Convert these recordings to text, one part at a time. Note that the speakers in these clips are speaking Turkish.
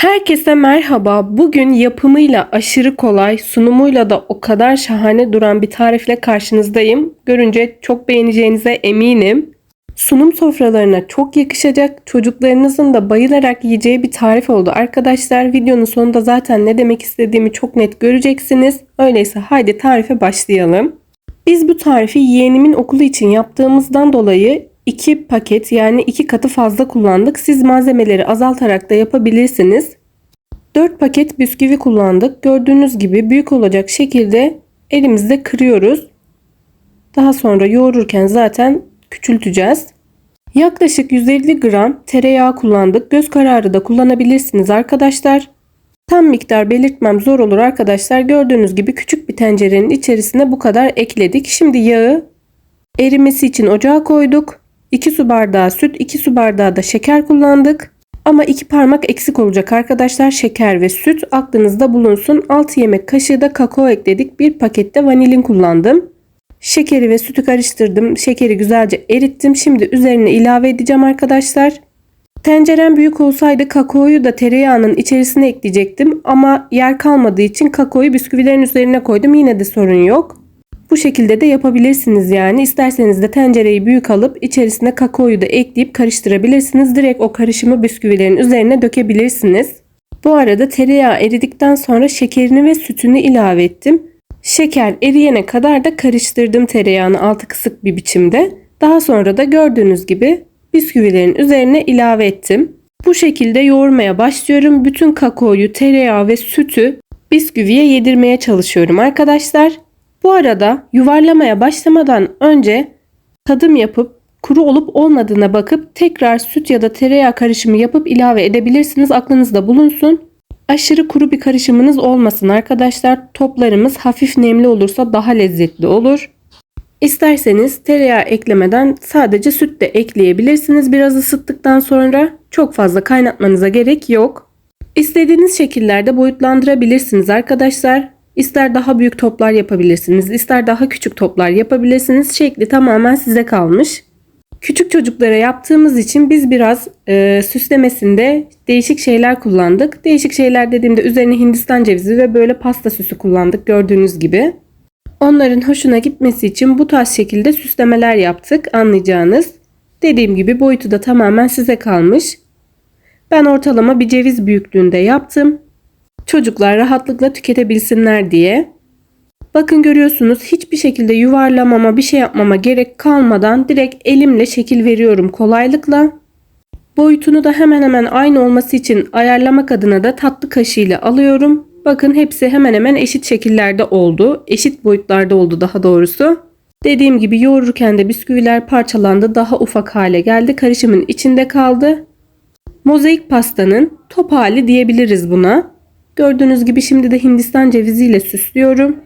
Herkese merhaba. Bugün yapımıyla aşırı kolay, sunumuyla da o kadar şahane duran bir tarifle karşınızdayım. Görünce çok beğeneceğinize eminim. Sunum sofralarına çok yakışacak, çocuklarınızın da bayılarak yiyeceği bir tarif oldu arkadaşlar. Videonun sonunda zaten ne demek istediğimi çok net göreceksiniz. Öyleyse haydi tarife başlayalım. Biz bu tarifi yeğenimin okulu için yaptığımızdan dolayı 2 paket yani 2 katı fazla kullandık. Siz malzemeleri azaltarak da yapabilirsiniz. 4 paket bisküvi kullandık. Gördüğünüz gibi büyük olacak şekilde elimizde kırıyoruz. Daha sonra yoğururken zaten küçülteceğiz. Yaklaşık 150 gram tereyağı kullandık. Göz kararı da kullanabilirsiniz arkadaşlar. Tam miktar belirtmem zor olur arkadaşlar. Gördüğünüz gibi küçük bir tencerenin içerisine bu kadar ekledik. Şimdi yağı erimesi için ocağa koyduk. 2 su bardağı süt, 2 su bardağı da şeker kullandık. Ama 2 parmak eksik olacak arkadaşlar. Şeker ve süt aklınızda bulunsun. 6 yemek kaşığı da kakao ekledik. 1 pakette vanilin kullandım. Şekeri ve sütü karıştırdım. Şekeri güzelce erittim. Şimdi üzerine ilave edeceğim arkadaşlar. Tencerem büyük olsaydı kakaoyu da tereyağının içerisine ekleyecektim. Ama yer kalmadığı için kakaoyu bisküvilerin üzerine koydum. Yine de sorun yok. Bu şekilde de yapabilirsiniz yani. İsterseniz de tencereyi büyük alıp içerisine kakaoyu da ekleyip karıştırabilirsiniz. Direkt o karışımı bisküvilerin üzerine dökebilirsiniz. Bu arada tereyağı eridikten sonra şekerini ve sütünü ilave ettim. Şeker eriyene kadar da karıştırdım tereyağını altı kısık bir biçimde. Daha sonra da gördüğünüz gibi bisküvilerin üzerine ilave ettim. Bu şekilde yoğurmaya başlıyorum. Bütün kakaoyu, tereyağı ve sütü bisküviye yedirmeye çalışıyorum arkadaşlar. Bu arada yuvarlamaya başlamadan önce tadım yapıp kuru olup olmadığına bakıp tekrar süt ya da tereyağı karışımı yapıp ilave edebilirsiniz. Aklınızda bulunsun. Aşırı kuru bir karışımınız olmasın arkadaşlar. Toplarımız hafif nemli olursa daha lezzetli olur. İsterseniz tereyağı eklemeden sadece süt de ekleyebilirsiniz. Biraz ısıttıktan sonra çok fazla kaynatmanıza gerek yok. İstediğiniz şekillerde boyutlandırabilirsiniz arkadaşlar. İster daha büyük toplar yapabilirsiniz, ister daha küçük toplar yapabilirsiniz. Şekli tamamen size kalmış. Küçük çocuklara yaptığımız için biz biraz süslemesinde değişik şeyler kullandık. Değişik şeyler dediğimde üzerine Hindistan cevizi ve böyle pasta süsü kullandık gördüğünüz gibi. Onların hoşuna gitmesi için bu tarz şekilde süslemeler yaptık anlayacağınız. Dediğim gibi boyutu da tamamen size kalmış. Ben ortalama bir ceviz büyüklüğünde yaptım. Çocuklar rahatlıkla tüketebilsinler diye. Bakın görüyorsunuz hiçbir şekilde yuvarlamama bir şey yapmama gerek kalmadan direkt elimle şekil veriyorum kolaylıkla. Boyutunu da hemen hemen aynı olması için ayarlamak adına da tatlı kaşığıyla alıyorum. Bakın hepsi hemen hemen eşit şekillerde oldu. Eşit boyutlarda oldu daha doğrusu. Dediğim gibi yoğururken de bisküviler parçalandı. Daha ufak hale geldi. Karışımın içinde kaldı. Mozaik pastanın top hali diyebiliriz buna. Gördüğünüz gibi şimdi de Hindistan ceviziyle süslüyorum.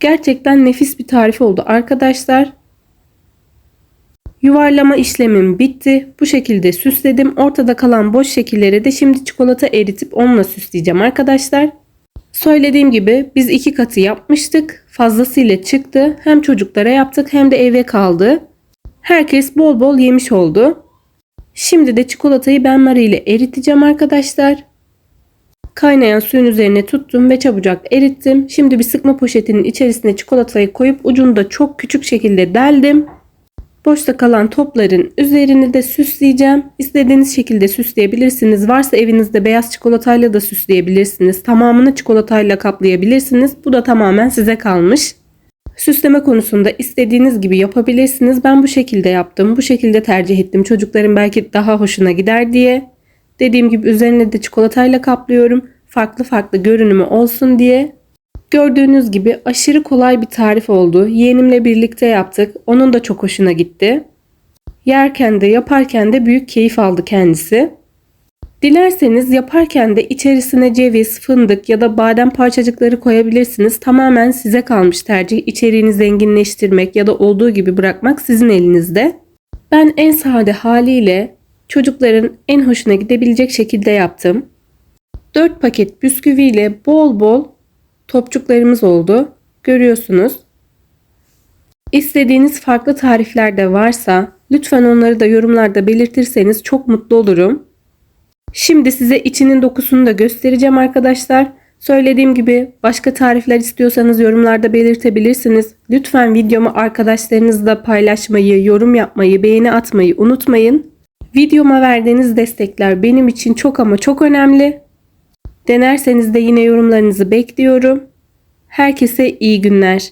Gerçekten nefis bir tarif oldu arkadaşlar. Yuvarlama işlemim bitti. Bu şekilde süsledim. Ortada kalan boş şekilleri de şimdi çikolata eritip onunla süsleyeceğim arkadaşlar. Söylediğim gibi biz 2 katı yapmıştık. Fazlasıyla çıktı. Hem çocuklara yaptık hem de eve kaldı. Herkes bol bol yemiş oldu. Şimdi de çikolatayı benmari ile eriteceğim arkadaşlar. Kaynayan suyun üzerine tuttum ve çabucak erittim. Şimdi bir sıkma poşetinin içerisine çikolatayı koyup ucunu da çok küçük şekilde deldim. Boşta kalan topların üzerini de süsleyeceğim. İstediğiniz şekilde süsleyebilirsiniz. Varsa evinizde beyaz çikolatayla da süsleyebilirsiniz. Tamamını çikolatayla kaplayabilirsiniz. Bu da tamamen size kalmış. Süsleme konusunda istediğiniz gibi yapabilirsiniz. Ben bu şekilde yaptım. Bu şekilde tercih ettim. Çocukların belki daha hoşuna gider diye. Dediğim gibi üzerine de çikolatayla kaplıyorum. Farklı farklı görünümü olsun diye. Gördüğünüz gibi aşırı kolay bir tarif oldu. Yeğenimle birlikte yaptık. Onun da çok hoşuna gitti. Yerken de yaparken de büyük keyif aldı kendisi. Dilerseniz yaparken de içerisine ceviz, fındık ya da badem parçacıkları koyabilirsiniz. Tamamen size kalmış tercih. İçeriğini zenginleştirmek ya da olduğu gibi bırakmak sizin elinizde. Ben en sade haliyle çocukların en hoşuna gidebilecek şekilde yaptım. 4 paket bisküviyle bol bol topçuklarımız oldu. Görüyorsunuz. İstediğiniz farklı tarifler de varsa lütfen onları da yorumlarda belirtirseniz çok mutlu olurum. Şimdi size içinin dokusunu da göstereceğim arkadaşlar. Söylediğim gibi başka tarifler istiyorsanız yorumlarda belirtebilirsiniz. Lütfen videomu arkadaşlarınızla paylaşmayı, yorum yapmayı, beğeni atmayı unutmayın. Videoma verdiğiniz destekler benim için çok ama çok önemli. Denerseniz de yine yorumlarınızı bekliyorum. Herkese iyi günler.